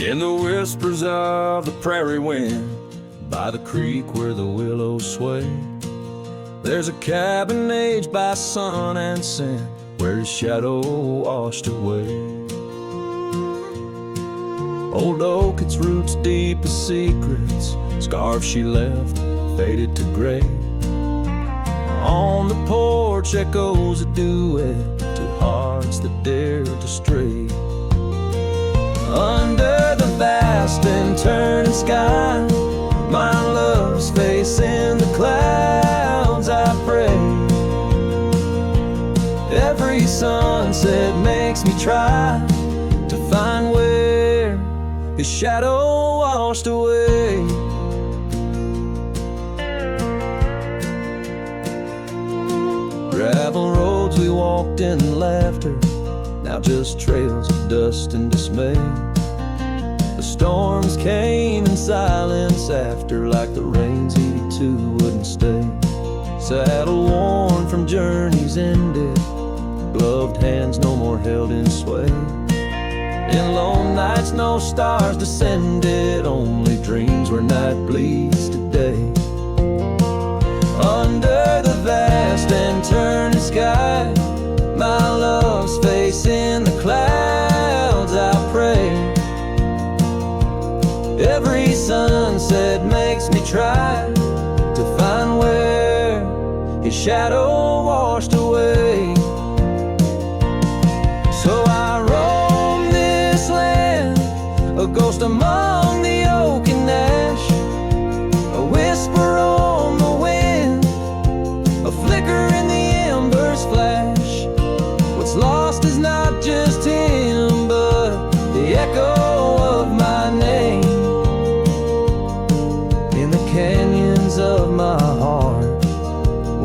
In the whispers of the prairie wind, by the creek where the willows sway, there's a cabin aged by sun and sand, where his shadow washed away. Old oak, its roots deep as secrets, scarf she left faded to gray. On the porch echoes a duet to hearts that dare to stray. Under the vast and turning sky, my love's facing the clouds, I pray. Every sunset makes me try to find where his shadow washed away. Gravel roads we walked in laughter, now just trails of dust and dismay. The storms came in silence after, like the rains he too wouldn't stay. Saddle worn from journeys ended, gloved hands no more held in sway. In lone nights no stars descended, only dreams where night bleeds today. Under the vast and turning sky, my love's facing the clouds, I pray. Every sunset makes me try to find where his shadow washed away. So I roam this land, a ghost among the oak and ash, a whisper on the wind, a flicker in the embers flash. What's lost is not just him, but the echo of my name in the canyons of my heart,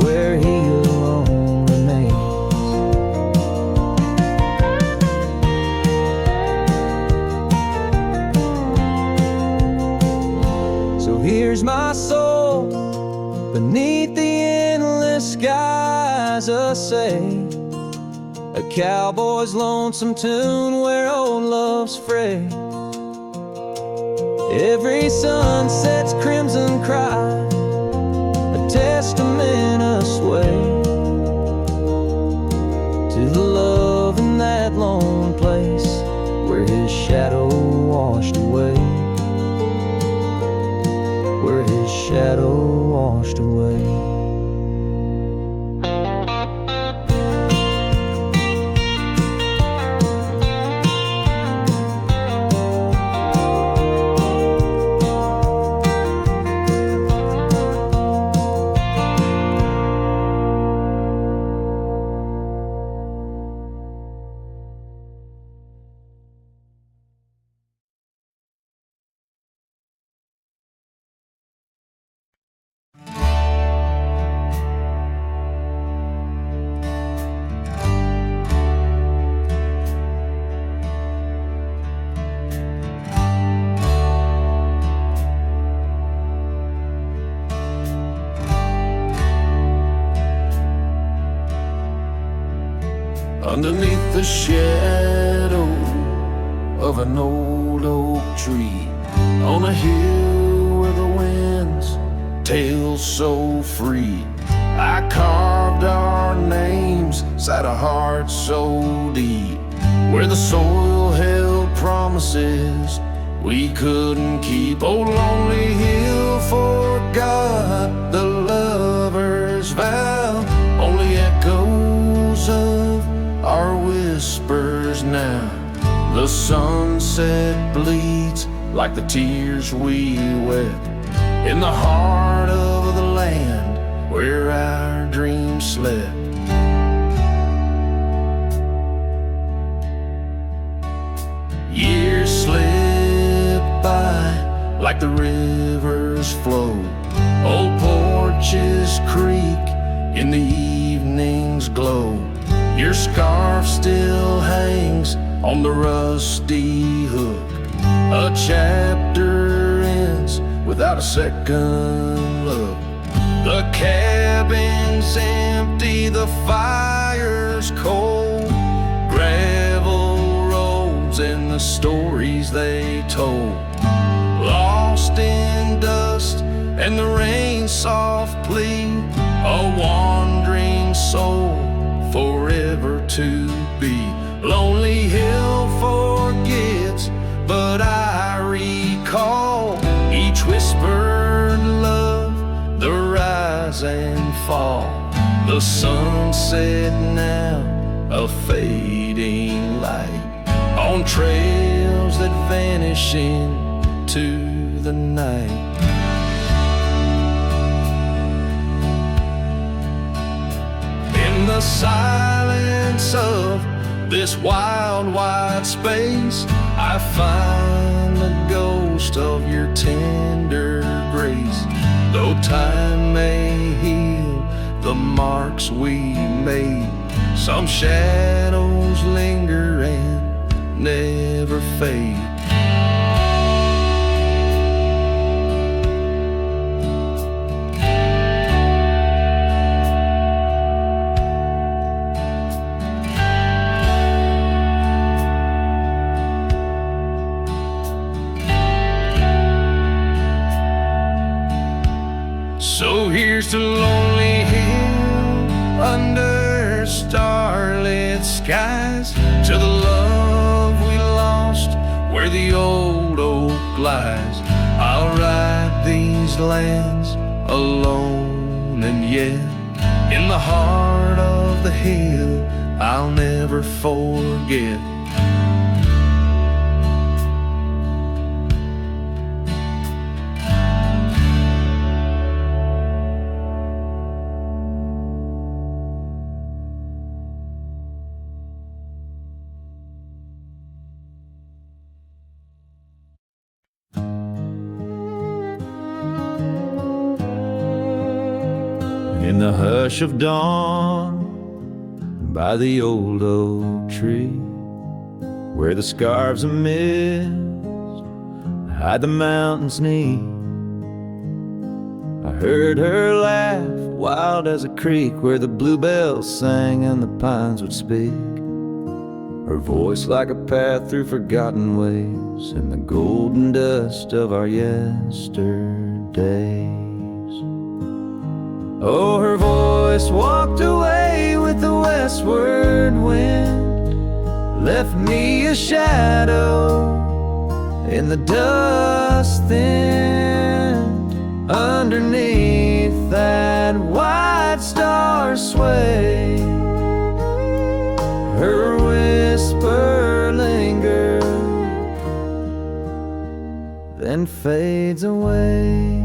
where he alone remains. So here's my soul beneath the endless skies, a say, a cowboy's lonesome tune where old love's fray. Every sunset's crimson cry, a testament asway to the love in that lone place where his shadow washed away, where his shadow washed away. Underneath the shadow of an old oak tree, on a hill where the winds tail so free, I carved our names inside a heart so deep, where the soil held promises we couldn't keep. Oh, lonely hill forgot the lover's vow, only echoes of our whispers now. The sunset bleeds like the tears we wept in the heart of the land where our dreams slept. Years slip by like the rivers flow, old porches creak in the evening's glow. Your scarf still hangs on the rusty hook, a chapter ends without a second look. The cabin's empty, the fire's cold, gravel rolls in the stories they told, lost in dust and the rain's soft plea, a wandering soul forever to be. Lonely Hill forgets, but I recall each whispered love, the rise and fall, the sunset now, a fading light on trails that vanish into the night. In the silence of this wild, wide space, I find the ghost of your tender grace. Though time may heal the marks we made, some shadows linger and never fade. So here's to Lonely Hill under starlit skies, to the love we lost where the old oak lies. I'll ride these lands alone, and yet in the heart of the hill I'll never forget. In the hush of dawn, by the old oak tree, where the scarves of mist hide the mountain's knee, I heard her laugh, wild as a creek, where the bluebells sang and the pines would speak. Her voice like a path through forgotten ways in the golden dust of our yesterdays. Oh, her voice walked away with the westward wind, left me a shadow in the dust then. Underneath that white star sway, her whisper lingers, then fades away.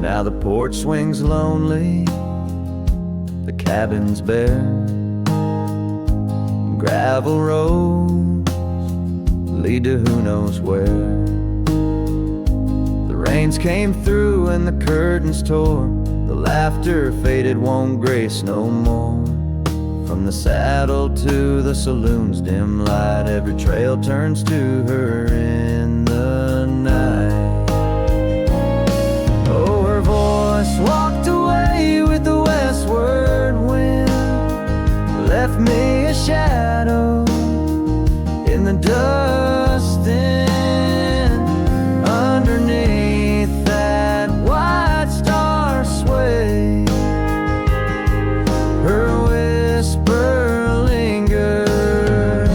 Now the porch swings lonely, the cabin's bare, gravel roads lead to who knows where. The rains came through and the curtains tore, the laughter faded, won't grace no more. From the saddle to the saloon's dim light, every trail turns to her in the night. Oh, her voice walked away with the westward wind, left me a shadow in the dust then. Underneath that white star sway, her whisper lingers,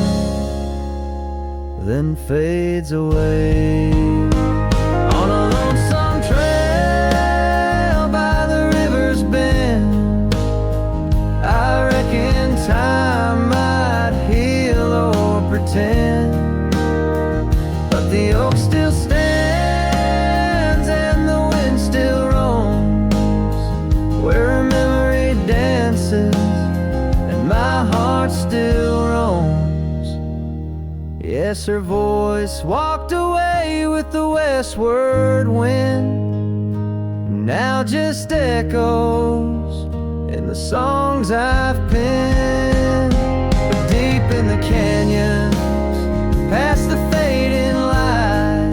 then fades away. On a lonesome trail by the river's bend, I reckon time might heal or pretend, but the oak still stands and the wind still roams, where her memory dances and my heart still roams. Yes, her voice walked away with the westward wind, now just echoes in the songs I've penned. But deep in the canyons, past the fading light,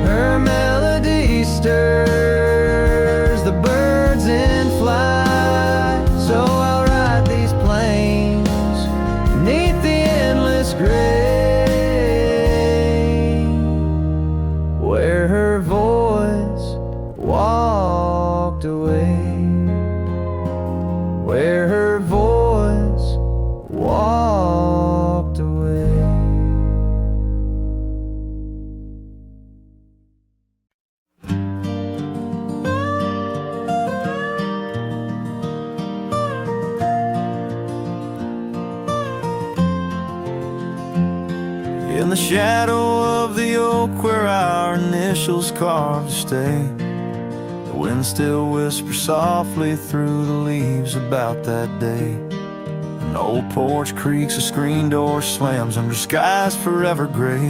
her melody stirs the birds in flight. So I'll ride these plains walked away, where her voice walked away. In the shadow of the oak where our initials carved to stay, the wind still whispers softly through the leaves about that day. An old porch creaks, a screen door slams under skies forever gray.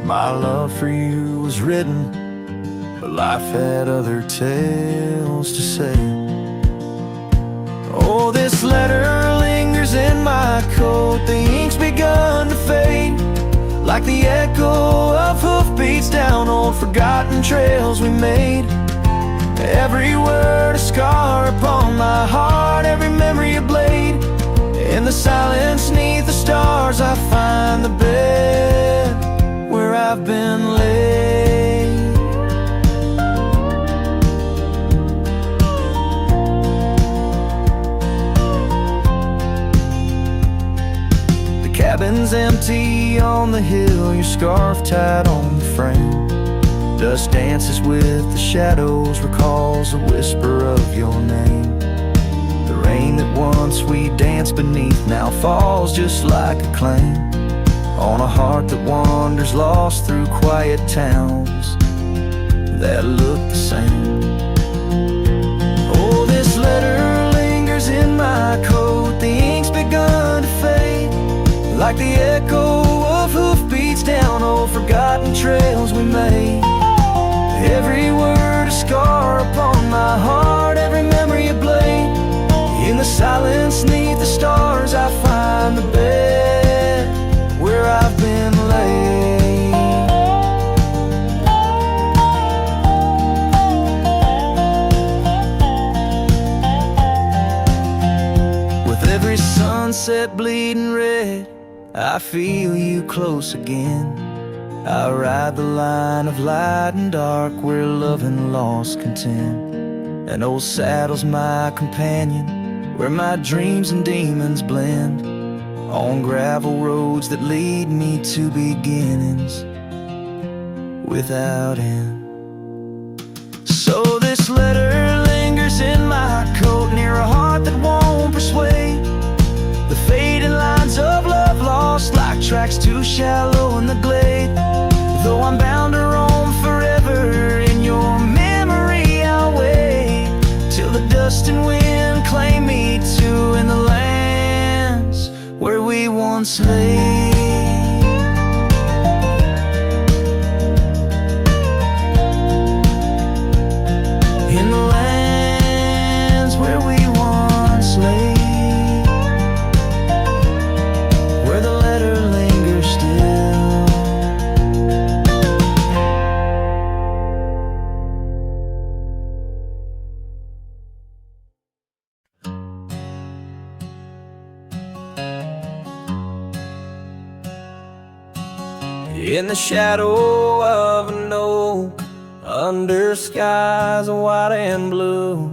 My love for you was written, but life had other tales to say. Oh, this letter lingers in my coat, the ink's begun to fade, like the echo of hoofbeats down old forgotten trails we made. Every word a scar upon my heart, every memory a blade. In the silence neath the stars I find the bed where I've been laid. The cabin's empty on the hill, your scarf tied on the frame. Dust dances with the shadows, recalls a whisper of your name. The rain that once we danced beneath now falls just like a claim on a heart that wanders lost through quiet towns that look the same. Oh, this letter lingers in my coat, the ink's begun to fade, like the echo of hoofbeats down old forgotten trails we made. Every word a scar upon my heart, every memory a blade. In the silence neath the stars I find the bed where I've been laid. With every sunset bleeding red, I feel you close again. I ride the line of light and dark where love and loss contend. An old saddle's my companion, where my dreams and demons blend, on gravel roads that lead me to beginnings without end. So this letter lingers in my coat, near a heart that won't persuade. The fading lines of love lost like tracks too shallow in the glade. Though I'm bound to roam forever in your memory, I'll wait till the dust and wind claim me too in the lands where we once lay. In the lands where we once lay, where the letter lingers still. In the shadow of an oak, under skies of white and blue,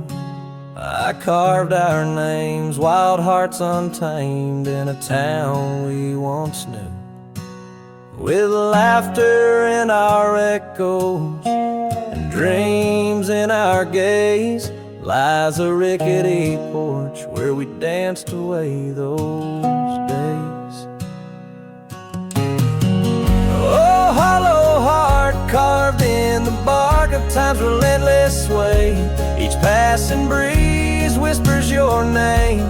I carved our names, wild hearts untamed, in a town we once knew. With laughter in our echoes and dreams in our gaze, lies a rickety porch where we danced away those days. Oh, hollow heart carved in the bark of time's relentless sway, each passing breeze whispers your name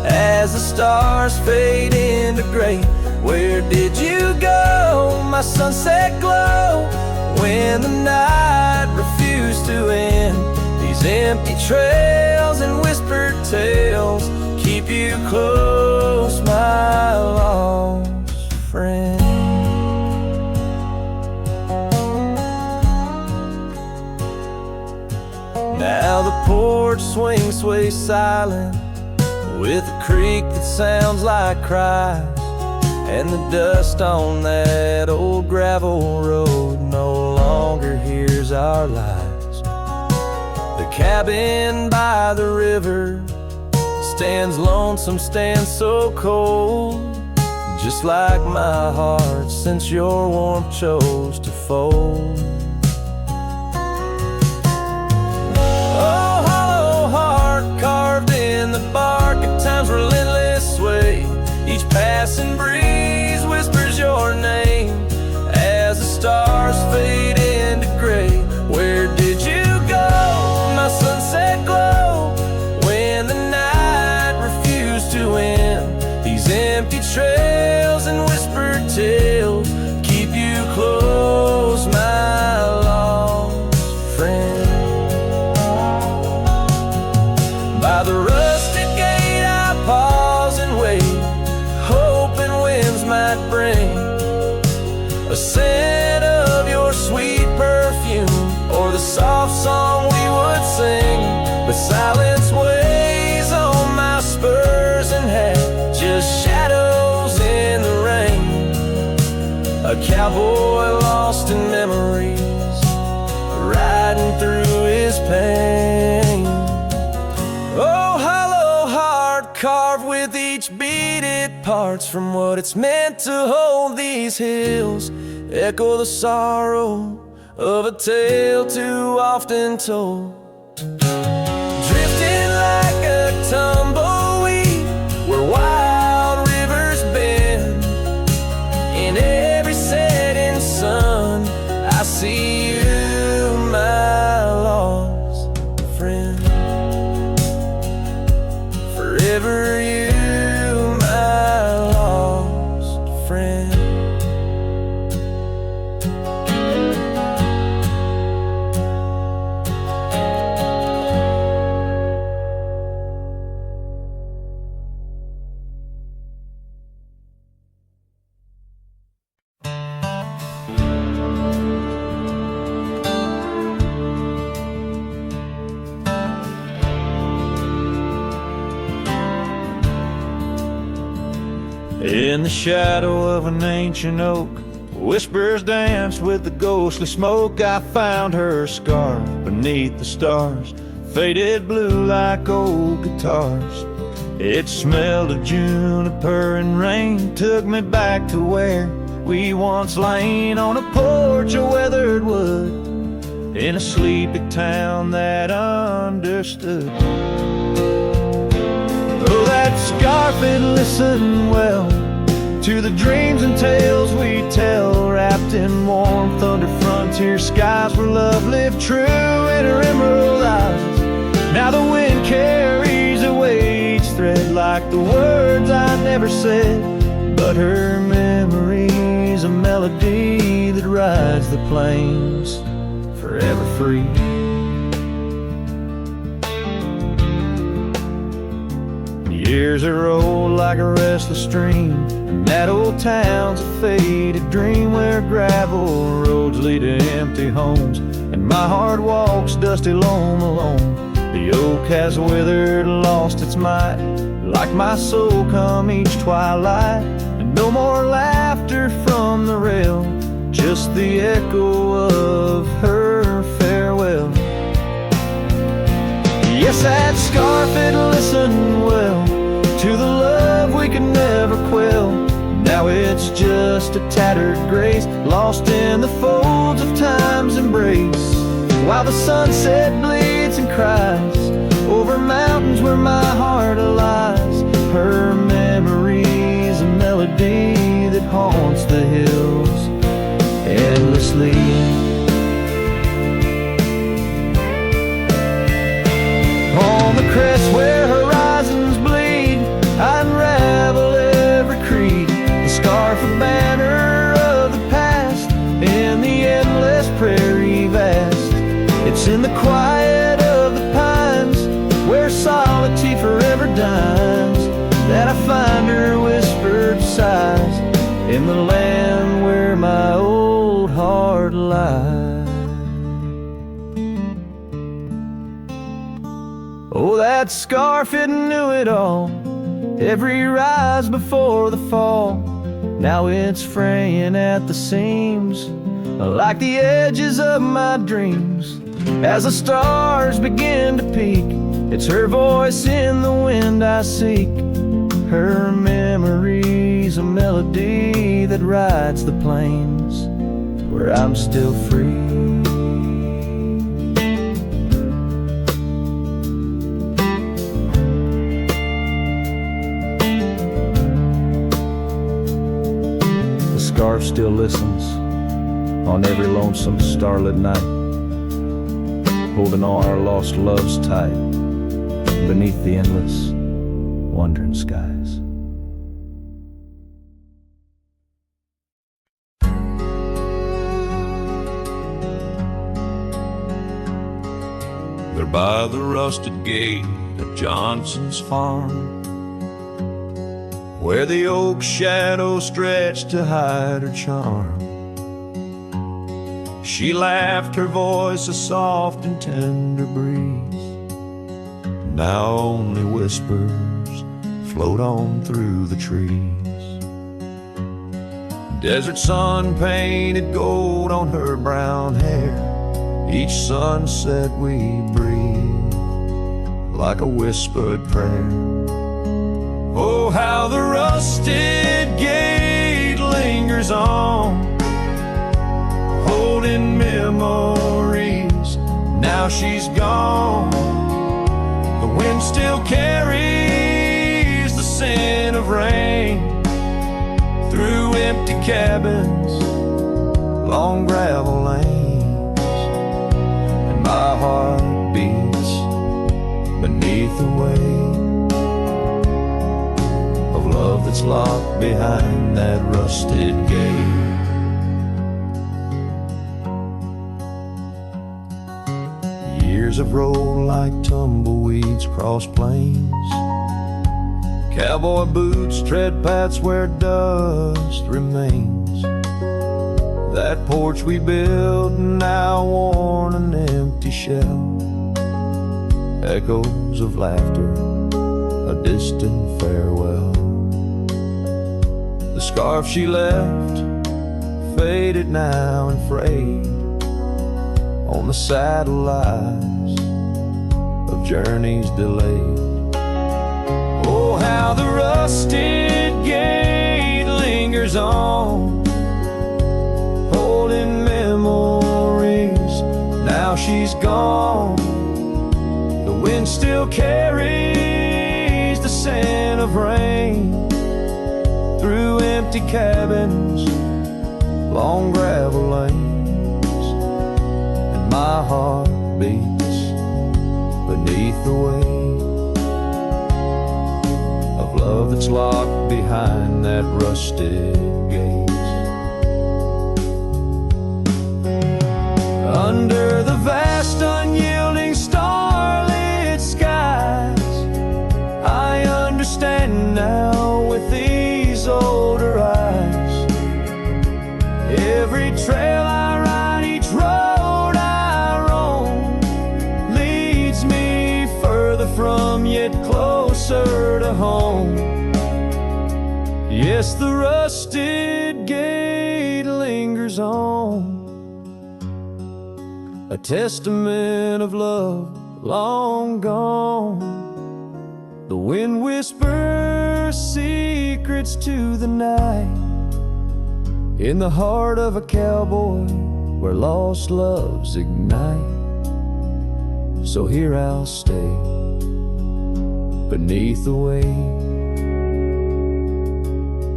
as the stars fade into gray. Where did you go, my sunset glow, when the night refused to end? These empty trails and whispered tales keep you close, my lost friend. Now the porch swings, sways silent, with a creak that sounds like cries, and the dust on that old gravel road no longer hears our lies. The The cabin by the river stands lonesome, stands so cold, just like my heart since your warmth chose to fold. Oh, hollow heart carved in the bark, at times relentless sway. Each passing breeze whispers your name as the stars fade into gray. Where did you go, my sunset glow, when the night refused to end? These empty trails and whispered tales keep you close, my lost friend. By the rusted gate I pause and wait, hoping winds might bring a scent of your sweet perfume, or the soft song we would sing. But silence weighs on my spurs and hat, just shadows in the rain. A cowboy lost in memories, riding through his pain. Oh, hollow heart carved with each beat it parts from what it's meant to hold. These hills echo the sorrow of a tale too often told. Drifting like a tumbleweed where wild rivers bend. In every setting sun I see you, my lost friend. Forever you, my lost friend. In the shadow of an ancient oak, whispers danced with the ghostly smoke. I found her scarf beneath the stars, faded blue like old guitars. It smelled of juniper and rain, took me back to where we once lain on a porch of weathered wood, in a sleepy town that understood. Oh, that scarf, it listened well to the dreams and tales we tell, wrapped in warmth under frontier skies where love lived true in her emerald eyes. Now the wind carries away each thread like the words I never said, but her memory's a melody that rides the plains forever free. Years are rolled like a restless stream, and that old town's a faded dream where gravel roads lead to empty homes, and my heart walks dusty lone alone. The oak has withered, lost its might, like my soul come each twilight. And no more laughter from the rail, just the echo of her farewell. Yes, that scarf, it listened well to the love we could never quell. Now it's just a tattered grace, lost in the folds of time's embrace, while the sunset bleeds and cries over mountains where my heart lies. Her memory's a melody that haunts the hills endlessly. On the crest where horizons bleed, I unravel every creed, the scarf, a banner of the past, in the endless prairie vast. It's in the quiet of the pines, where solitude forever dines, that I find her whispered sighs, in the land where my old heart lies. Oh, that scarf, it knew it all, every rise before the fall. Now it's fraying at the seams, like the edges of my dreams. as the stars begin to peak. It's her voice in the wind I seek. Her memory's a melody that rides the plains where I'm still free. The scarf still listens on every lonesome starlit night, holding all our lost loves tight beneath the endless, wandering skies. They're by the rusted gate of Johnson's farm, where the oak shadows stretch to hide her charm. She laughed, her voice a soft and tender breeze. Now only whispers float on through the trees. Desert sun painted gold on her brown hair. Each sunset we breathe like a whispered prayer. Oh, how the rusted gate lingers on, holding memories. Now she's gone. The wind still carries the scent of rain through empty cabins, long gravel lanes, and my heart beats beneath the weight of love that's locked behind that rusted gate. Years have rolled like tumbleweeds across plains. Cowboy boots tread paths where dust remains. That porch we built, now worn an empty shell. Echoes of laughter, a distant farewell. The scarf she left, faded now and frayed on the saddle lies of journeys delayed. Oh, how the rusted gate lingers on, holding memories. Now she's gone. The wind still carries the scent of rain through empty cabins, long gravel lanes, and my heart beats beneath the weight of love that's locked behind that rusted gate. Under the vast unyielding starlit skies, I understand now with these older eyes. Every trail I ride, each road I roam, leads me further from yet closer to home. Yes, the rusted gate lingers on, a testament of love long gone. The wind whispers secrets to the night, in the heart of a cowboy where lost loves ignite. So here I'll stay beneath the weight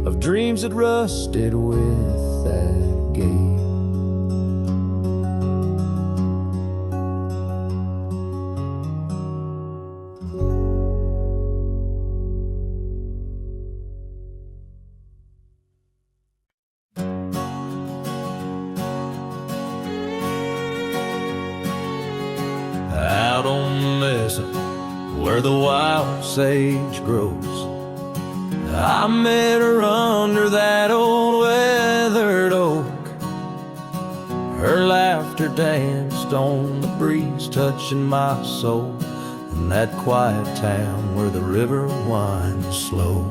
of dreams that rusted with that gate. Out on the mesa where the wild sage grows, I met her under that old weathered oak. Her laughter danced on the breeze, touching my soul in that quiet town where the river winds slow.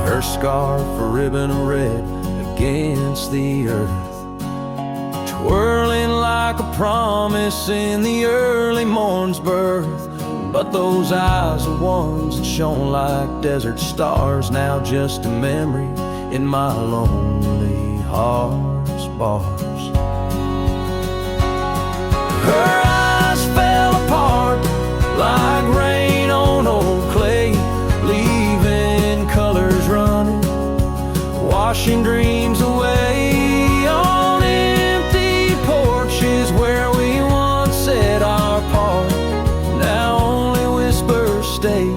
Her scarf a ribbon of red against the earth, whirling like a promise in the early morn's birth. But those eyes are ones that shone like desert stars, now just a memory in my lonely heart's bars. Her eyes fell apart like rain on old clay, leaving colors running, washing dreams away on empty porches where we once said our part. Now only whispers stay,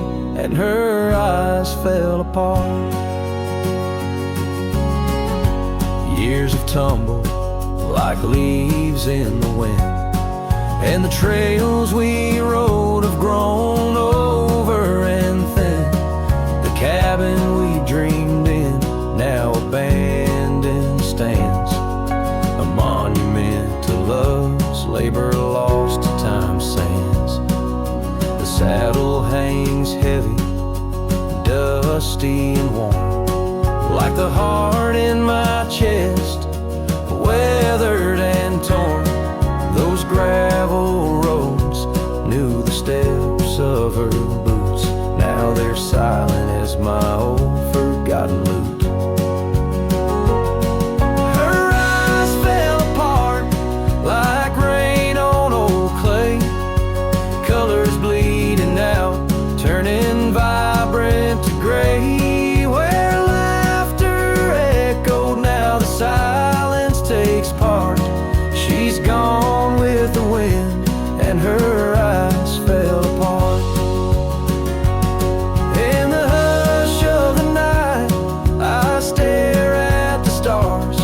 and her eyes fell apart. Years have tumbled like leaves in the wind, and the trails we rode have grown over and thin. The cabin we dreamed in, now abandoned, stands a monument to love's labor lost to time's sands. The saddle hangs heavy, dusty and warm, like the heart in my chest, weathered and torn. Those gravel roads knew the steps of her boots, now they're silent as my old forgotten lute. Her eyes fell apart like rain on old clay, colors bleeding out, turning vibrant to gray. Where laughter echoed, now the silence takes part. She's gone with the wind, and her eyes fell apart. In the hush of the night, I stare at the stars,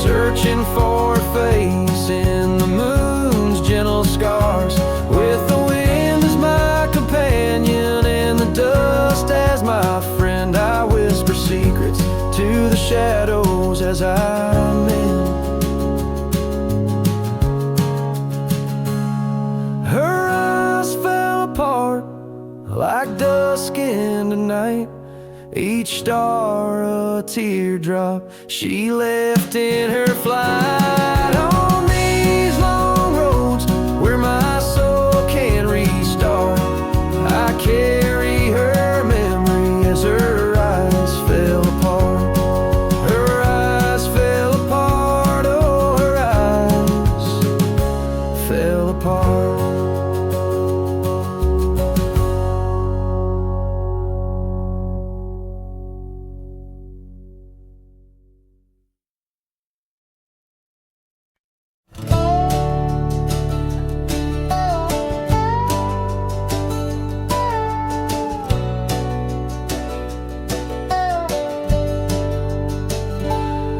searching for a face in the moon's gentle scars. With the wind as my companion and the dust as my friend, I whisper secrets to the shadows as I mend. Her eyes fell apart like dusk in the night, each star a teardrop she left in her flight. On these long roads where my soul can restart, I carry her memory as her eyes fell apart. Her eyes fell apart, oh, her eyes fell apart.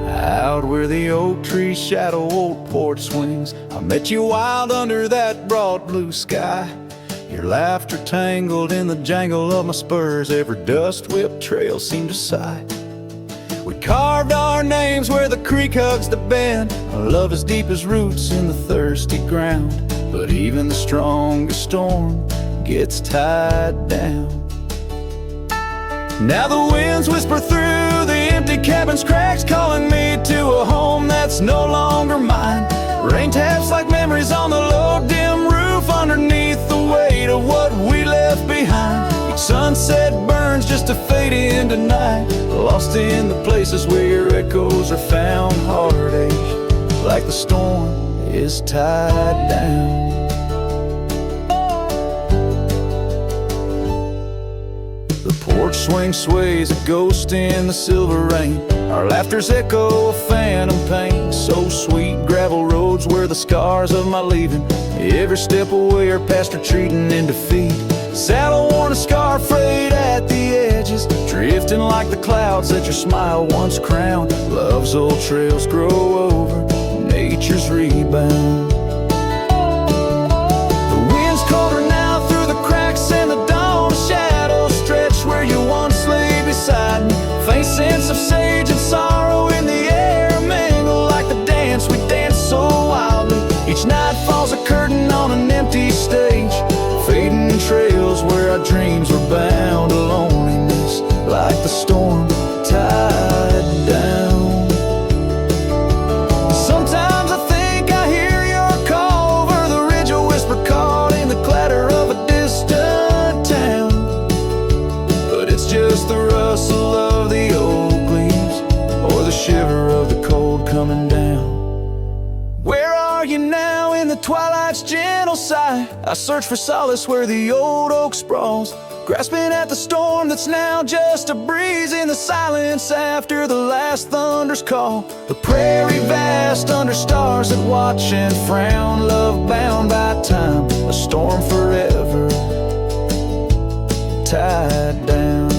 Out where the oak trees shadow old porch swings, I met you wild under that broad blue sky. Your laughter tangled in the jangle of my spurs, every dust-whipped trail seemed to sigh. We carved our names where the creek hugs the bend, our love as deep as roots in the thirsty ground. But even the strongest storm gets tied down. Now the winds whisper through the empty cabin's cracks, calling me to a home that's no longer mine. Rain taps like memories on the low dim roof, underneath the weight of what we left behind. Each sunset burns just to fade into night, lost in the places where your echoes are found. Heartache like the storm is tied down. The porch swing sways, a ghost in the silver rain. Our laughter's echo a phantom pain. So sweet, gravel roads were the scars of my leaving. Every step away are past retreating in defeat. Saddle worn, a scar frayed at the edges, drifting like the clouds that your smile once crowned. Love's old trails grow over nature's rebound. The wind's colder now through the cracks in the dawn. Shadows stretch where you once lay beside me. Faint sense of sage and sorrow in the air mingle like the dance we danced so wildly. Each night falls a curtain on an empty stage, fading trails where our dreams were bound to loneliness, like the storm tied down. Sometimes I think sigh, I search for solace where the old oak sprawls, grasping at the storm that's now just a breeze in the silence after the last thunder's call. The prairie vast under stars that watch and frown, love bound by time, a storm forever tied down.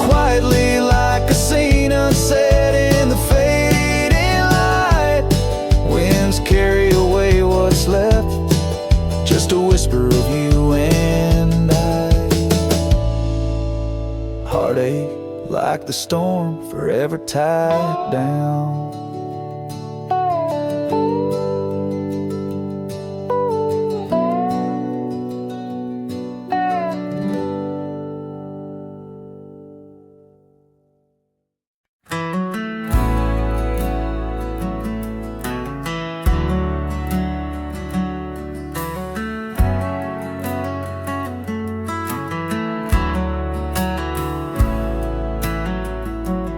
Quietly like a scene unset in the fading light, winds carry away what's left, just a whisper of you and I. Heartache like the storm forever tied down.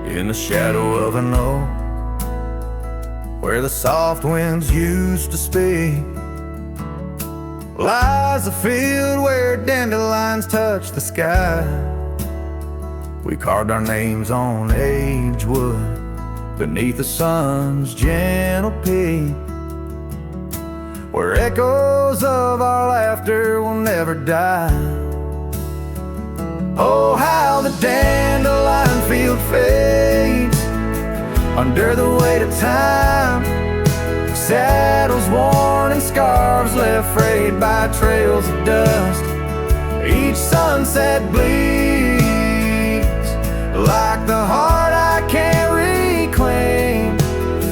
In the shadow of an oak, where the soft winds used to speak, lies a field where dandelions touch the sky. We carved our names on aged wood beneath the sun's gentle peak, where echoes of our laughter will never die. Oh, how the dandelion field fades under the weight of time, saddles worn and scarves left frayed by trails of dust. Each sunset bleeds like the heart I can't reclaim,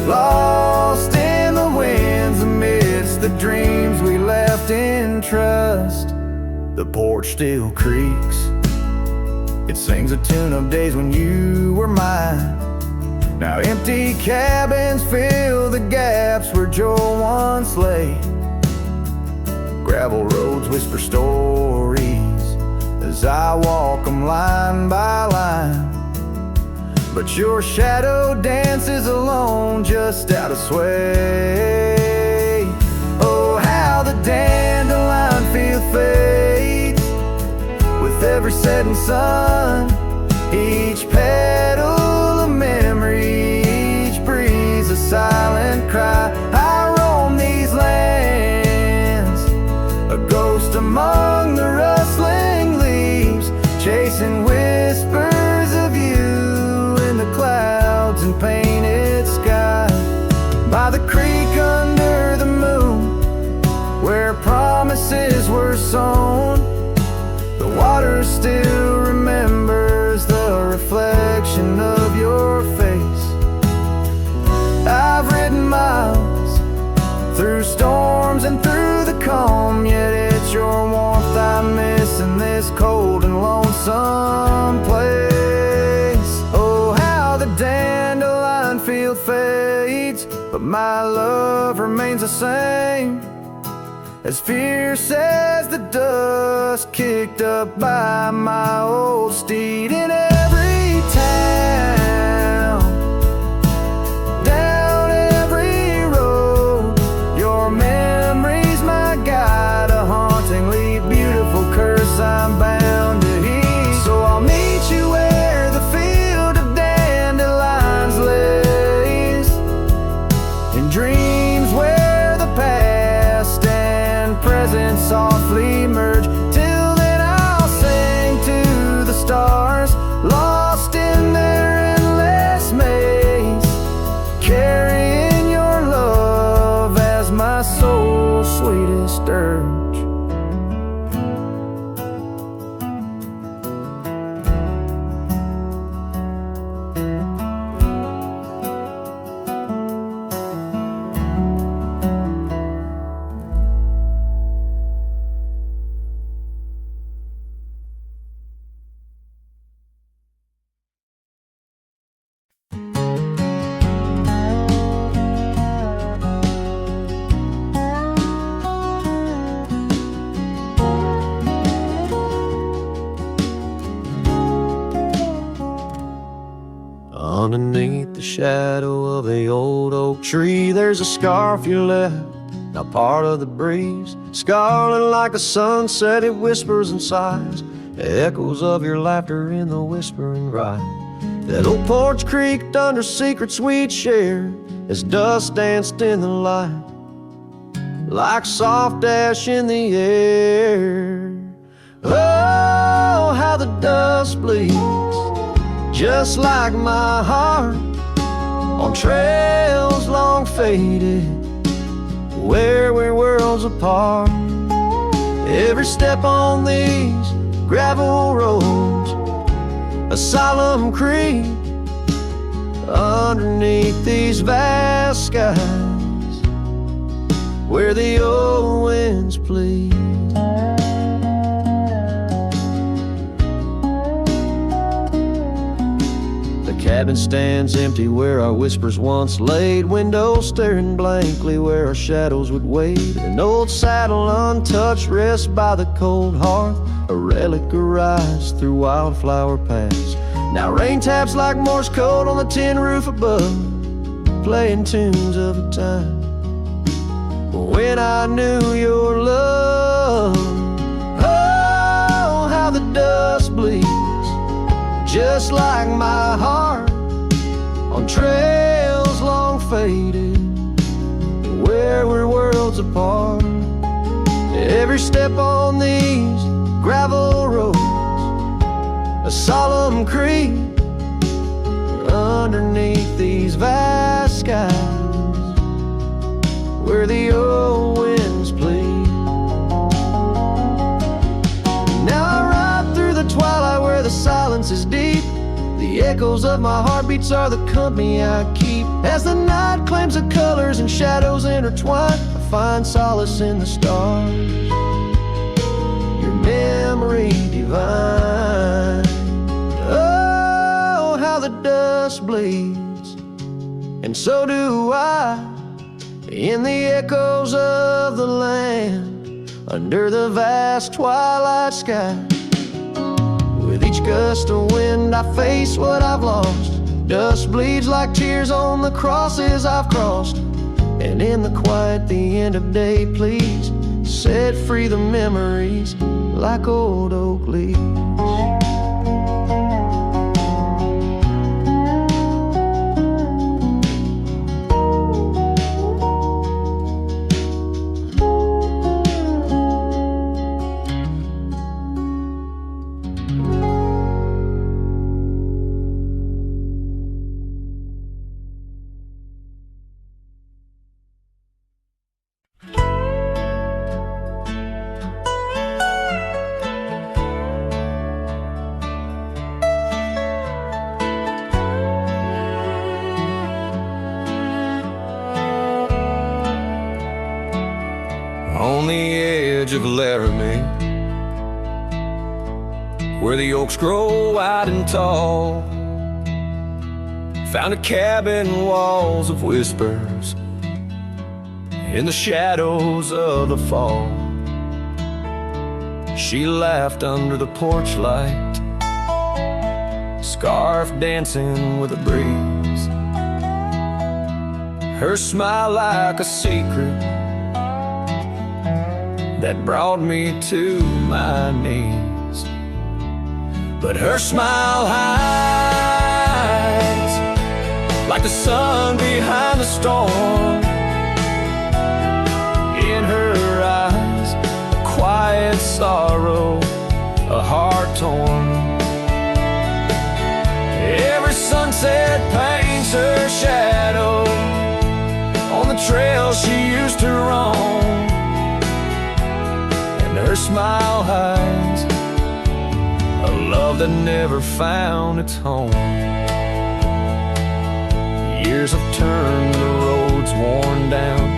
lost in the winds amidst the dreams we left in trust. The porch still creaks, it sings a tune of days when you were mine. Now empty cabins fill the gaps where Joe once lay. Gravel roads whisper stories as I walk them line by line, but your shadow dances alone just out of sway. Oh, how the dandelion field fades with every setting sun, each petal a memory, each breeze a silent cry. I roam these lands, a ghost among the rustling leaves, chasing whispers of you in the clouds and painted sky. By the creek under the moon, where promises were sown, the water still remembers the reflection of your face. I've ridden miles through storms and through the calm, yet it's your warmth I miss in this cold and lonesome place. Oh, how the dandelion field fades, but my love remains the same, as fierce as the dust kicked up by my old steed. In every town, down every road, your memory's my guide, a hauntingly beautiful curse I'm bound to heed. So I'll meet you where the field of dandelions lays, in dreams where the past and present softly merge. Till then I'll sing to the stars, lost in their endless maze, carrying your love as my soul's sweetest dirge. Underneath the shadow of the old oak tree, there's a scarf you left now part of the breeze. Scarlet like a sunset, it whispers and sighs, echoes of your laughter in the whispering ride. That old porch creaked under secret sweet share as dust danced in the light, like soft ash in the air. Oh, how the dust bleeds, just like my heart, on trails long faded, where we're worlds apart. Every step on these gravel roads, a solemn creed, underneath these vast skies, where the old winds plead. The cabin stands empty where our whispers once laid, windows staring blankly where our shadows would wade. An old saddle untouched rests by the cold hearth, a relic arise through wildflower paths. Now rain taps like Morse code on the tin roof above, playing tunes of a time when I knew your love. Oh, how the dust bleeds, just like my heart, on trails long faded, where we're worlds apart. Every step on these gravel roads, a solemn creed, underneath these vast skies, where the old winds plead. Now I ride through the twilight where the silence is deep. The echoes of my heartbeats are the company I keep. As the night claims the colors and shadows intertwine, I find solace in the stars, your memory divine. Oh, how the dust bleeds, and so do I, in the echoes of the land, under the vast twilight sky. With each gust of wind I face what I've lost. Dust bleeds like tears on the crosses I've crossed. And in the quiet, the end of day, please set free the memories like old oak leaves. On the edge of Laramie, where the oaks grow wide and tall, found a cabin, walls of whispers in the shadows of the fall. She laughed under the porch light, scarf dancing with a breeze, her smile like a secret that brought me to my knees. But her smile hides like the sun behind the storm. In her eyes, a quiet sorrow, a heart torn. Every sunset paints her shadow on the trail she used to roam. Her smile hides a love that never found its home. Years have turned the roads worn down,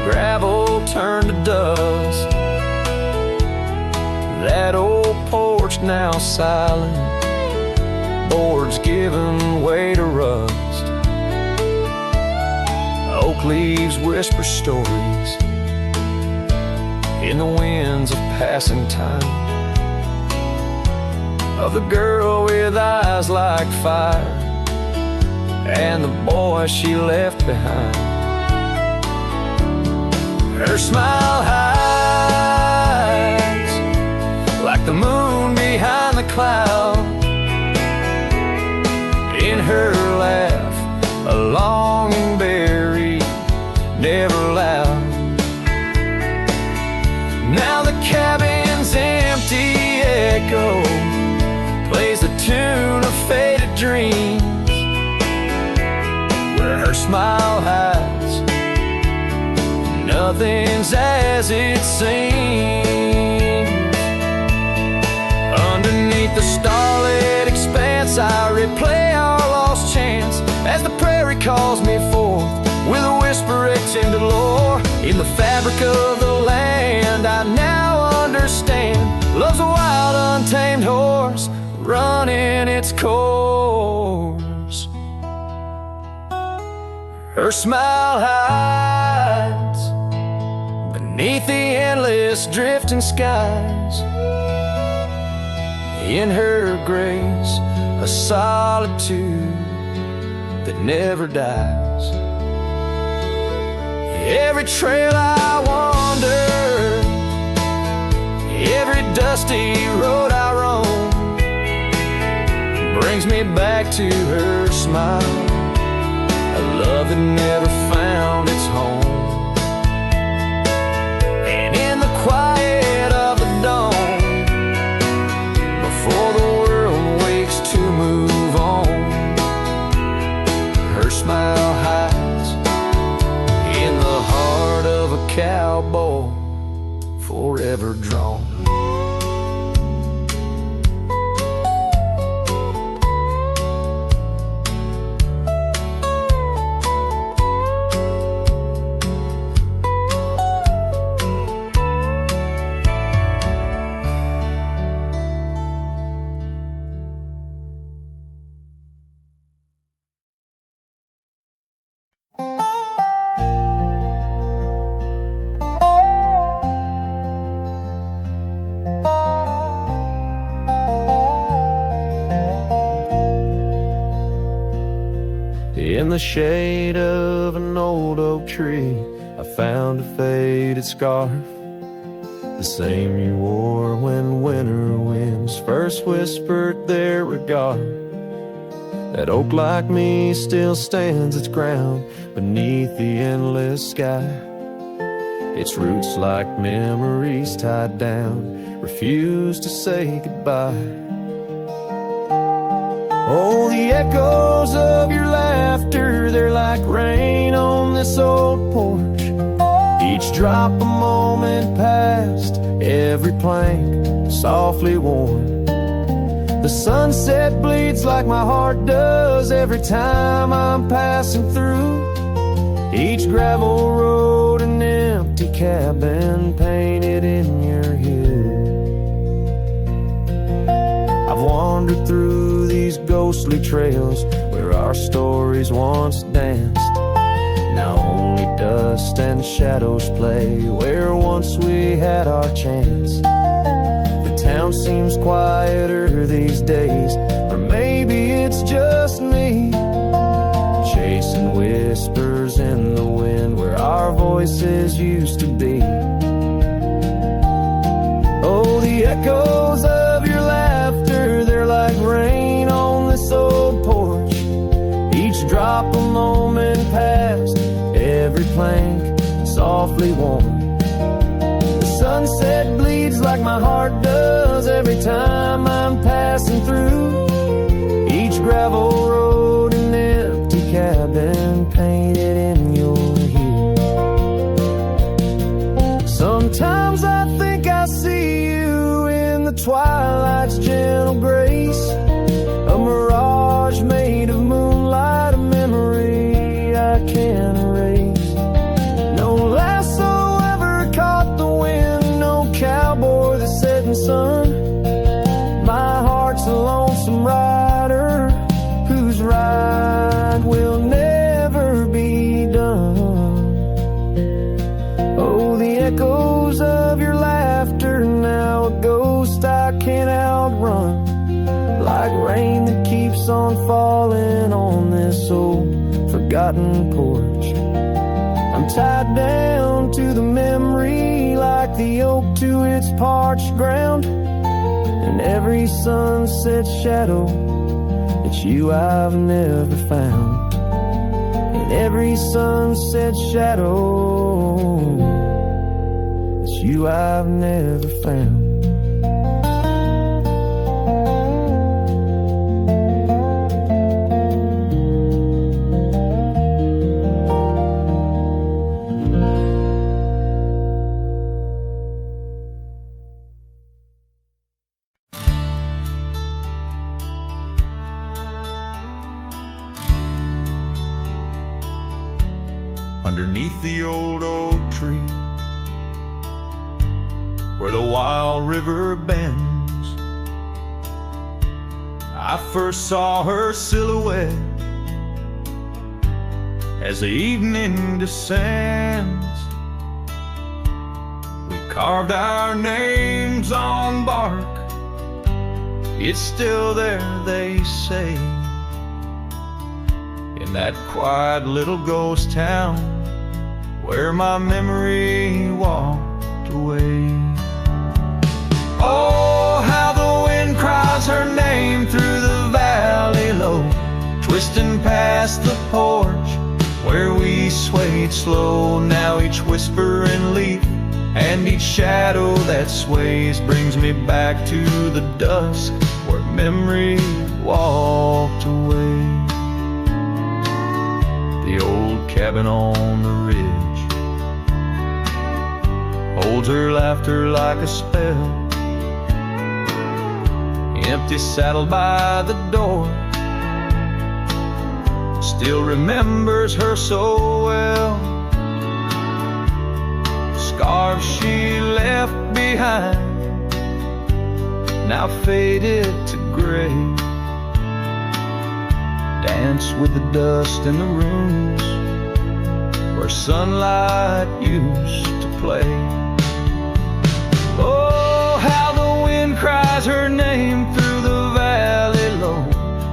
gravel turned to dust. That old porch now silent, boards giving way to rust. Oak leaves whisper stories in the winds of passing time, of the girl with eyes like fire and the boy she left behind. Her smile hides like the moon behind the cloud. In her laugh, a longing buried, never loud. Now the cabin's empty echo plays the tune of faded dreams. Where her smile hides, nothing's as it seems. Underneath the starlit expanse, I replay our lost chance as the prairie calls me forth with a whisper akin to lore. In the fabric of the land, I now understand love's a wild, untamed horse running its course. Her smile hides beneath the endless drifting skies. In her grace, a solitude that never dies. Every trail I wander, every dusty road I roam, brings me back to her smile, a love that never found its home. And in the quiet of the dawn, before the world wakes to move on, her smile hides in the heart of a cowboy, forever drawn. In the shade of an old oak tree, I found a faded scarf, the same you wore when winter winds first whispered their regard. That oak like me still stands its ground beneath the endless sky. Its roots like memories tied down, refuse to say goodbye. Oh, the echoes of your laughter, they're like rain on this old porch. Each drop a moment past, every plank softly worn. The sunset bleeds like my heart does every time I'm passing through. Each gravel road an empty cabin painted in your hue. I've wandered through these ghostly trails where our stories once danced. Now only dust and shadows play where once we had our chance. The town seems quieter these days, or maybe it's just me, chasing whispers in the wind where our voices used to be. Oh, the echoes of your laughter, they're like rain on this old porch. Each drop a moment past, every plank softly worn. The sunset bleeds like my heart does every time I'm passing through. Each gravel road an empty cabin painted in your hue. Sometimes I think I see you in the twilight's gentle grace, a mirage made of moonlight, a memory I can't erase. No lasso ever caught the wind, no cowboy the setting sun. My heart's a lonesome rider whose ride will never be done. Oh, the echoes of your laughter, now a ghost I can't outrun, like rain that keeps on falling on this old forgotten porch. I'm tied down to the memory the oak to its parched ground. In every sunset shadow, it's you I've never found. In every sunset shadow, it's you I've never found. Underneath the old oak tree, where the wild river bends, I first saw her silhouette as the evening descends. We carved our names on bark, it's still there, they say, in that quiet little ghost town where my memory walked away. Oh, how the wind cries her name through the valley low, twisting past the porch where we swayed slow. Now each whispering leaf and each shadow that sways brings me back to the dusk where memory walked away. The old cabin on the ridge holds her laughter like a spell. Empty saddle by the door still remembers her so well. Scarves she left behind now faded to gray, dance with the dust in the rooms where sunlight used to play. Oh, how the wind cries her name through the valley low,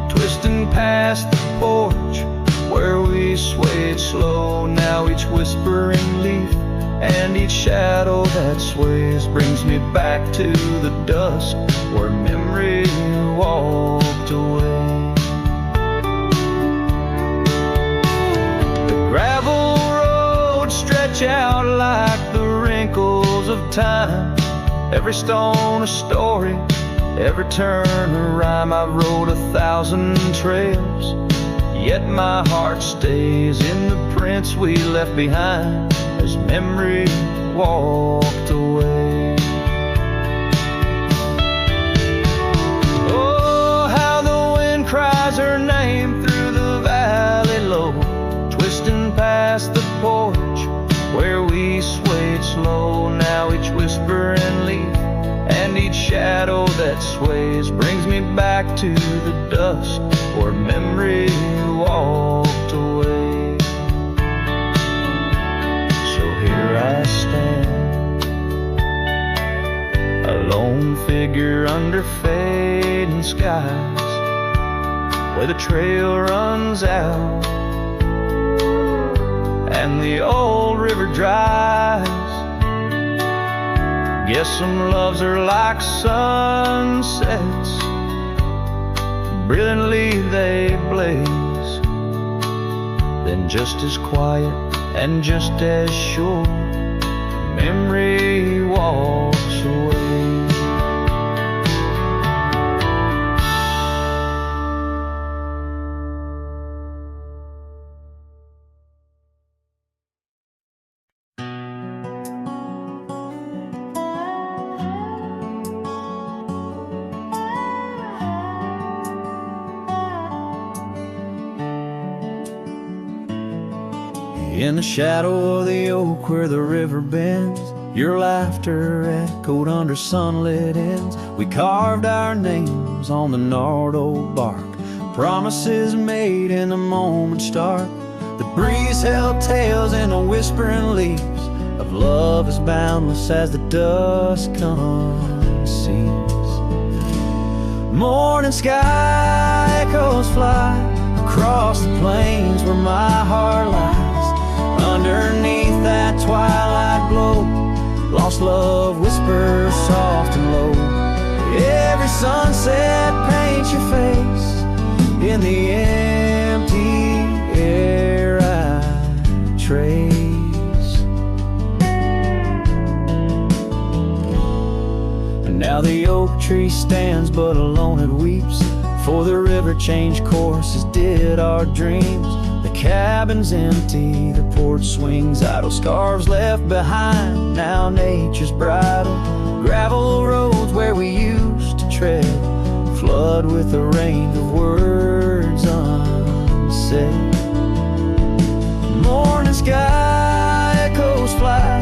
twisting past the porch where we swayed slow. Now each whispering leaf and each shadow that sways brings me back to the dusk where memory walked away. The gravel roads stretch out like the wrinkles of time, every stone a story, every turn a rhyme. I rode 1,000 trails, yet my heart stays in the prints we left behind as memory walked away. Oh, how the wind cries her name through the valley low, twisting past the porch where we swayed slow. Now each whispering leaf and each shadow that sways brings me back to the dusk where memory walked away. So here I stand, a lone figure under fading skies, where the trail runs out and the old river dries. Guess some loves are like sunsets, brilliantly they blaze, then just as quiet and just as sure, memory walks away. In the shadow of the oak where the river bends, your laughter echoed under sunlit ends. We carved our names on the gnarled old bark, promises made in the moment's dark. The breeze held tales in the whispering leaves of love as boundless as the dusk unsees. Morning sky echoes fly across the plains where my heart lies. Underneath that twilight glow, Lost love whispers soft and low. Every sunset paints your face in the empty air I trace. And now the oak tree stands but alone it weeps, for the river changed course as did our dreams. The cabin's empty, the porch swings idle, scarves left behind, now nature's bridle. Gravel roads where we used to tread flood with a rain of words unsaid. Morning sky echoes fly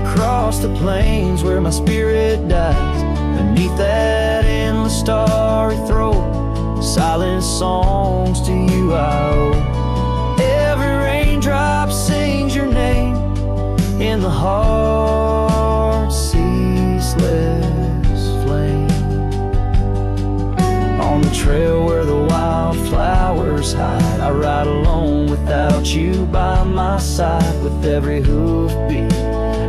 across the plains where my spirit dies. Beneath that endless starry throat, silent songs to you I owe. Every raindrop sings your name in the heart's ceaseless flame. On the trail where the wildflowers hide, I ride alone without you by my side. With every hoofbeat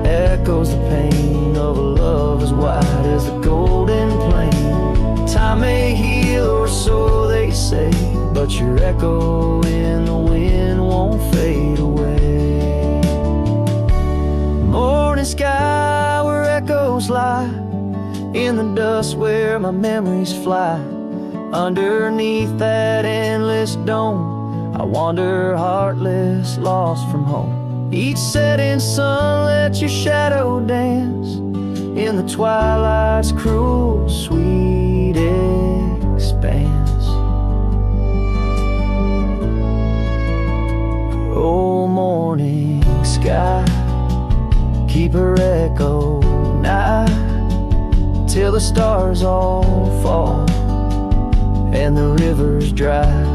echoes the pain of a love as wide as the golden plain. Time may heal, or so they say, but your echo in the wind won't fade away. Morning sky where echoes lie, in the dust where my memories fly. Underneath that endless dome, I wander heartless, lost from home. Each setting sun lets your shadow dance in the twilight's cruel, sweet expanse. Oh, morning sky, keep her echo nigh till the stars all fall and the river's dry.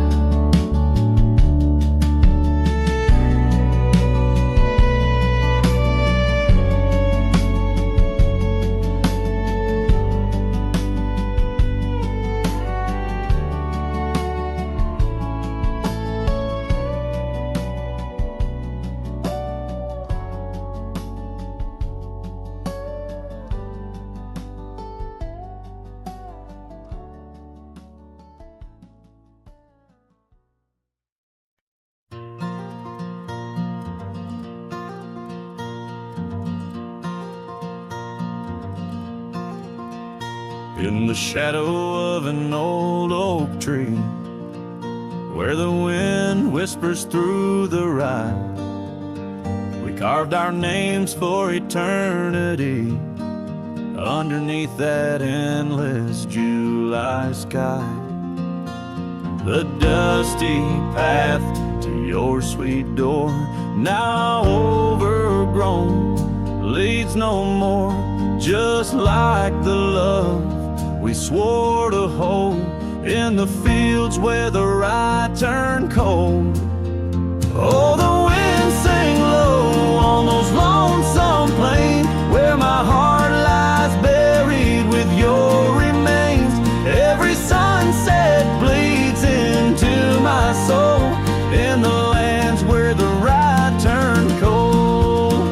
In the shadow of an old oak tree, where the wind whispers through the rye, we carved our names for eternity underneath that endless July sky. The dusty path to your sweet door, now overgrown, leads no more, just like the love we swore to hold in the fields where the rye turned cold. Oh, the wind sang low on those lonesome plains where my heart lies buried with your remains. Every sunset bleeds into my soul in the lands where the rye turned cold.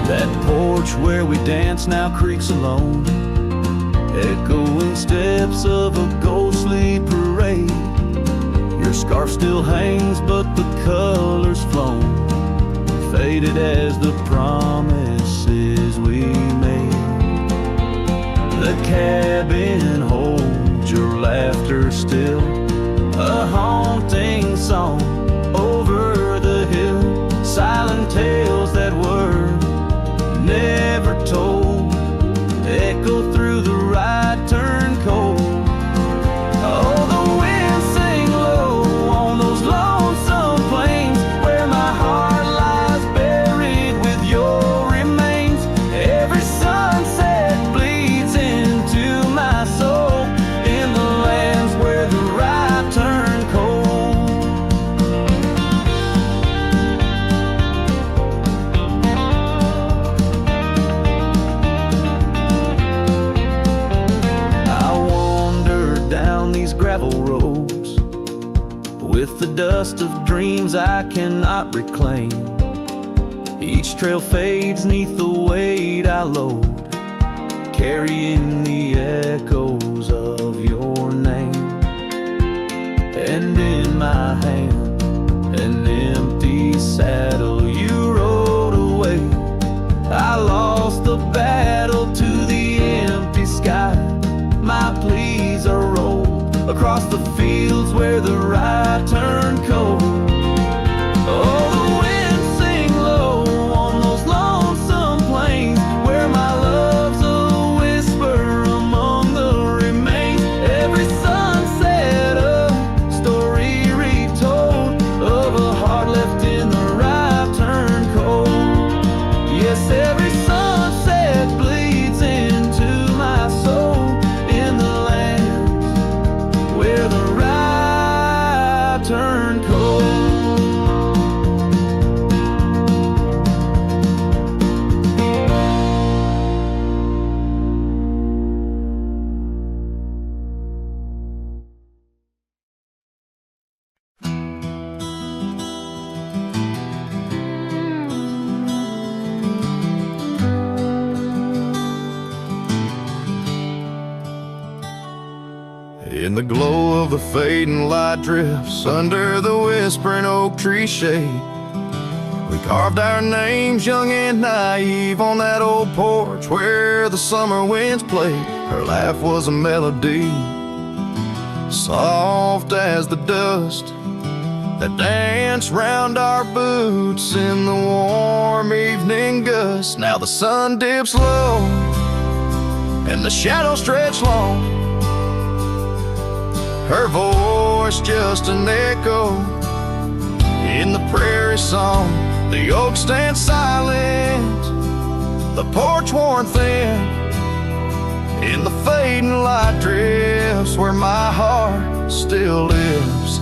That porch where we dance now creaks alone, echoing steps of a ghostly parade. Your scarf still hangs but the color's flown, faded as the promises we made. The cabin holds your laughter still, a haunting song over the hill. Silent tales that were never told echo through the rye turn cold. Oh, the wind sang low on those lonesome plains where my heart lies buried with your remains. Every sunset bleeds into my soul in the lands where the rye turn cold. Gravel roads with the dust of dreams I cannot reclaim. Each trail fades neath the weight I load, carrying the echoes of your name. And in my hand, an empty saddle you rode away. I lost the battle to the empty sky. My pleas are rolled across the fields where the ride turned cold. Oh, the winds sing low on those lonesome plains where my love's a whisper among the remains. Every sunset a story retold of a heart left in the ride turned cold. Yes, every sunset bleeds into my soul in the lands where the ride turned cold. In the glow of the fading light drifts under the whispering oak tree shade, we carved our names young and naive on that old porch where the summer winds played. Her laugh was a melody, soft as the dust that danced round our boots in the warm evening gust. Now the sun dips low and the shadows stretch long, her voice just an echo in the prairie song. The oak stands silent, the porch worn thin, in the fading light drifts where my heart still lives.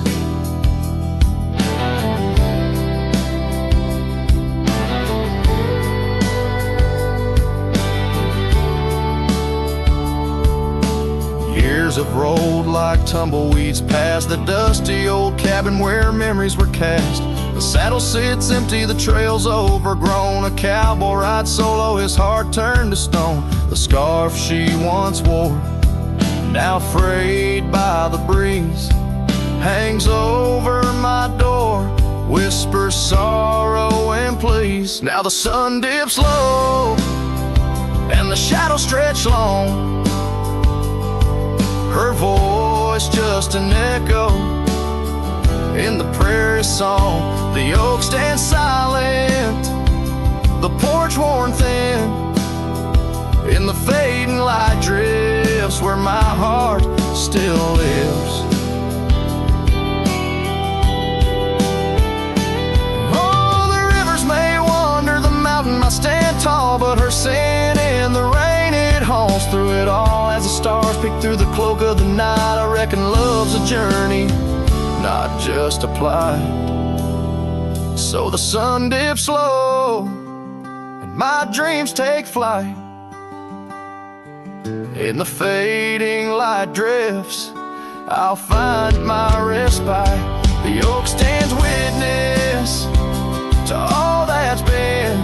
Years have rolled like tumbleweeds past the dusty old cabin where memories were cast. The saddle sits empty, the trail's overgrown. A cowboy rides solo, his heart turned to stone. The scarf she once wore, now frayed by the breeze, hangs over my door, whispers sorrow and pleas. Now the sun dips low and the shadows stretch long, her voice just an echo in the prairie song. The oak stands silent, the porch worn thin, in the fading light drifts where my heart still lives. Oh, the rivers may wander, the mountain might stand tall, but her sin in the rain, it haunts through it all. As the stars peek through the cloak of the night, I reckon love's a journey, not just a plight. So the sun dips low and my dreams take flight. In the fading light drifts, I'll find my respite. The oak stands witness to all that's been.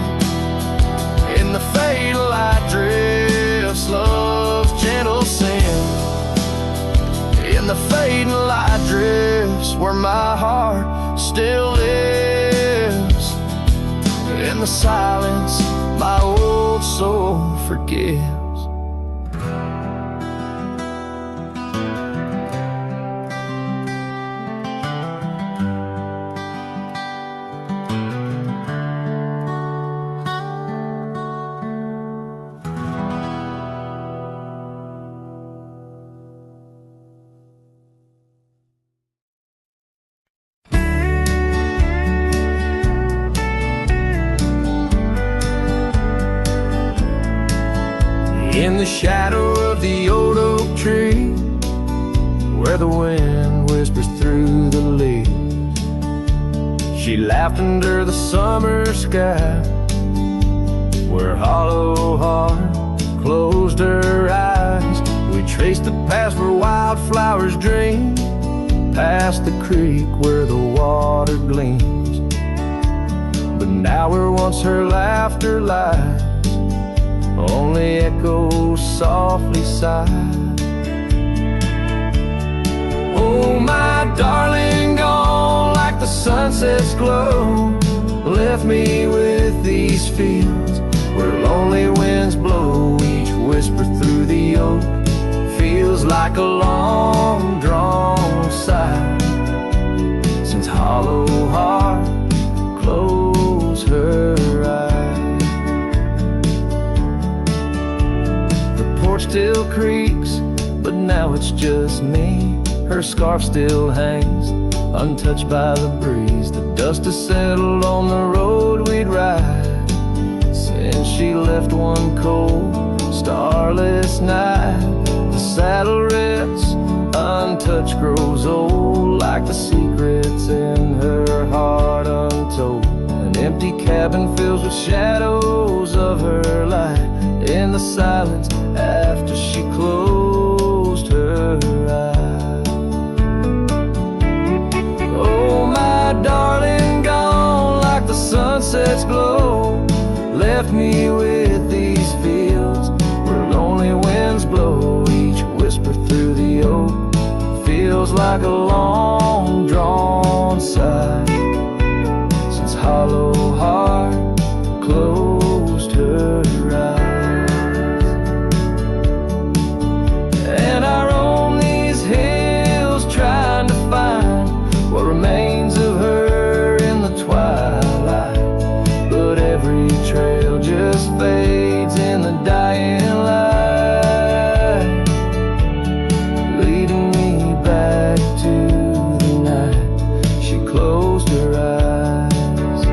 In the fading light drifts, love's gentle sin. In the fading light drifts where my heart still lives. In the silence, my old soul forgives. In the shadow of the old oak tree, where the wind whispers through the leaves, she laughed under the summer sky, where hollow heart closed her eyes. We traced the path where wildflowers dream, past the creek where the water gleams. But now where once her laughter lies only echoes softly sigh. Oh, my darling, gone like the sunset's glow, left me with these fields where lonely winds blow. Each whisper through the oak feels like a long drawn sigh, since hollow heart closed her eyes. The porch still creaks, but now it's just me. Her scarf still hangs, untouched by the breeze. The dust has settled on the road we'd ride since she left one cold, starless night. The saddle rests, untouched, grows old, like the secrets in her heart untold. An empty cabin fills with shadows of her light in the silence after she closed her eyes. Darling, gone like the sunset's glow, left me with these fields where lonely winds blow. Each whisper through the oak feels like a long drawn sigh, since hollow heart closed her eyes. And I roam these hills trying to find what remains of her in the twilight, but every trail just fades in the dying light, leading me back to the night she closed her eyes.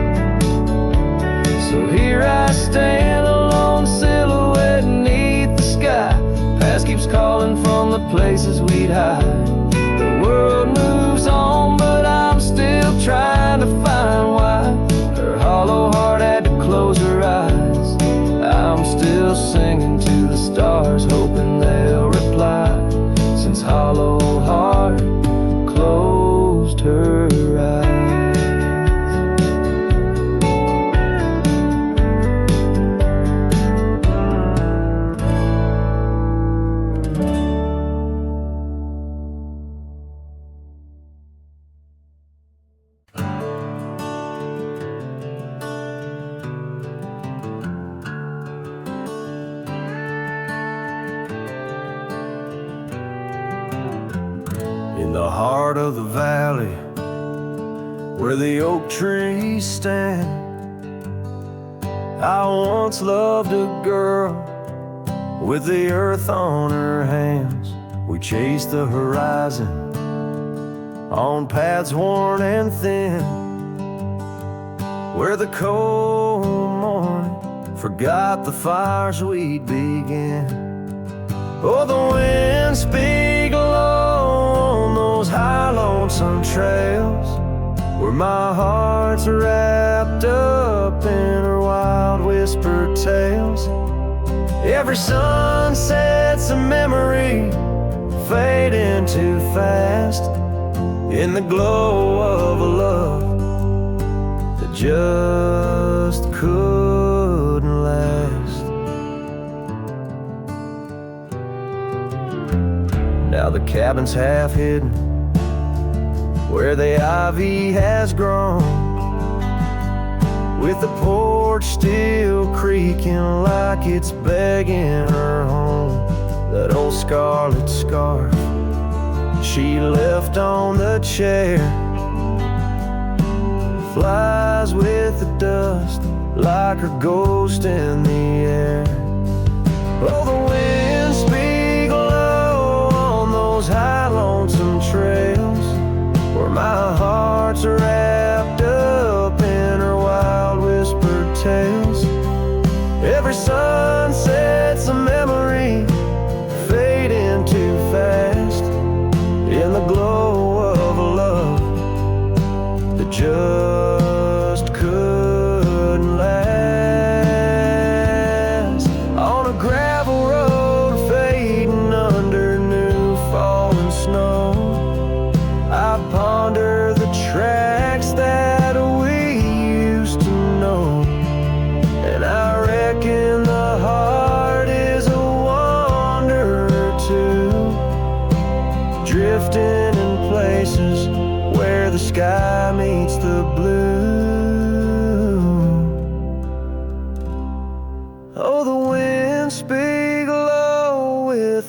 So here I stand, a lone silhouette beneath the sky. Past keeps calling from the places we'd hide. The world moves on, but I'm still trying to find why her hollow heart had to close her eyes. I'm still singing to the stars, hoping they'll reply, since hollow heart closed her eyes. In the heart of the valley, where the oak trees stand, I once loved a girl with the earth on her hands. We chased the horizon on paths worn and thin, where the cold morning forgot the fires we'd began. Oh, the winds speak low on those high lonesome trails, where my heart's wrapped up in her wild whispered tales. Every sunset's a memory fading too fast, in the glow of a love that just couldn't last. Now the cabin's half hidden where the ivy has grown, with the porch still creaking like it's begging her home. That old scarlet scarf she left on the chair flies with the dust like her ghost in the air. Oh, the winds speak low on those high lonesome trails, where my heart's wrapped up in her wild whispered tales. Every sunset's a memory fading too fast, in the glow of a love that just couldn't last. On a gravel road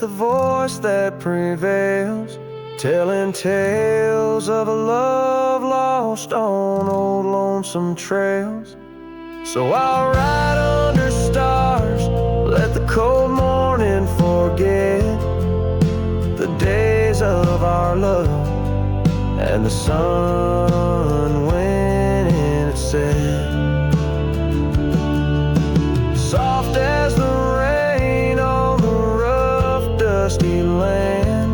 the voice that prevails, telling tales of a love lost on old lonesome trails. So I'll ride under stars, let the cold morning forget the days of our love and the sun when it set. Soft as the rain on the rough, dusty land,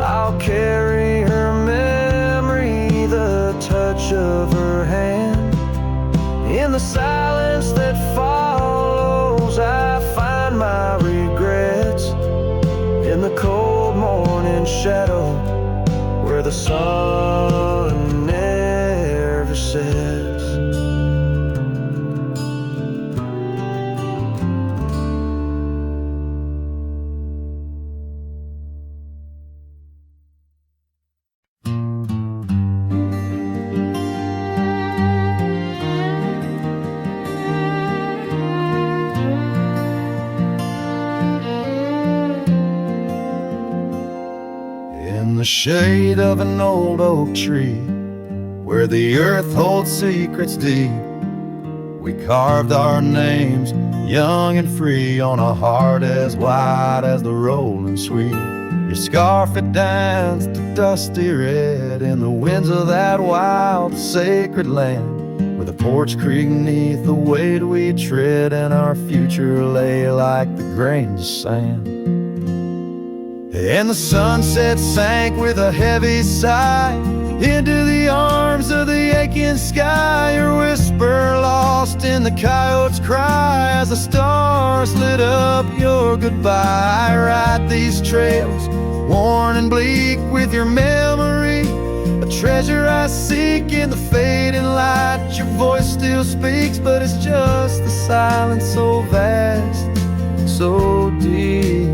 I'll carry her memory, the touch of her hand. In the silence that follows, I find my regrets. In the cold morning shadow, where the sun never sets. In the shade of an old oak tree, where the earth holds secrets deep, we carved our names, young and free, on a heart as wide as the rolling sweet. Your scarf it danced to dusty red in the winds of that wild sacred land, where the porch creaked neath the weight we tread, and our future lay like the grains of sand. And the sunset sank with a heavy sigh into the arms of the aching sky, your whisper lost in the coyote's cry as the stars lit up your goodbye. I ride these trails, worn and bleak, with your memory, a treasure I seek in the fading light. Your voice still speaks, but it's just the silence so vast, so deep.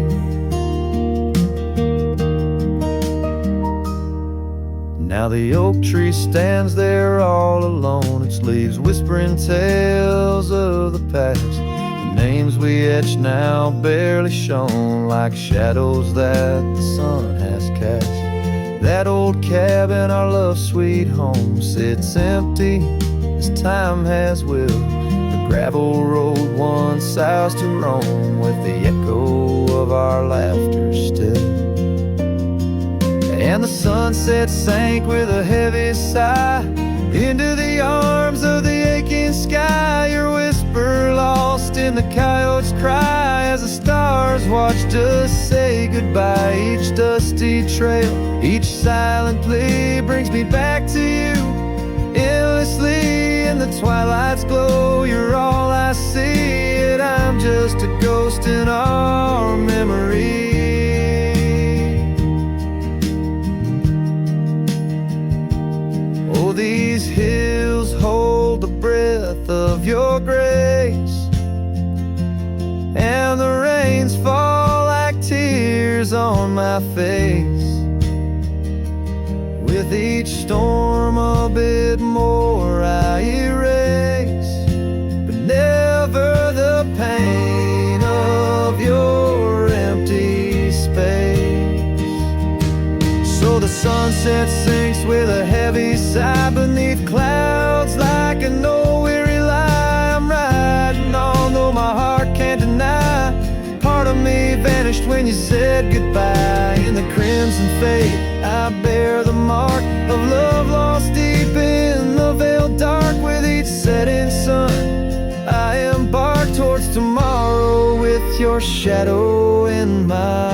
Now the oak tree stands there all alone, its leaves whispering tales of the past. The names we etched now barely shown, like shadows that the sun has cast. That old cabin, our love sweet home, sits empty as time has willed. The gravel road once south to Rome, with the echo of our laughter still. And the sunset sank with a heavy sigh into the arms of the aching sky, your whisper lost in the coyote's cry as the stars watched us say goodbye. Each dusty trail, each silent plea brings me back to you endlessly. In the twilight's glow, you're all I see, and I'm just a ghost in our memory. These hills hold the breath of your grace, and the rains fall like tears on my face. With each storm a bit more I erase, but never the pain of your empty space. So the sunset sinks with a heavy sigh beneath clouds like a no-weary lie. I'm riding on, though my heart can't deny. Part of me vanished when you said goodbye. In the crimson fade, I bear the mark of love lost deep in the veiled dark. With each setting sun, I embark towards tomorrow with your shadow in my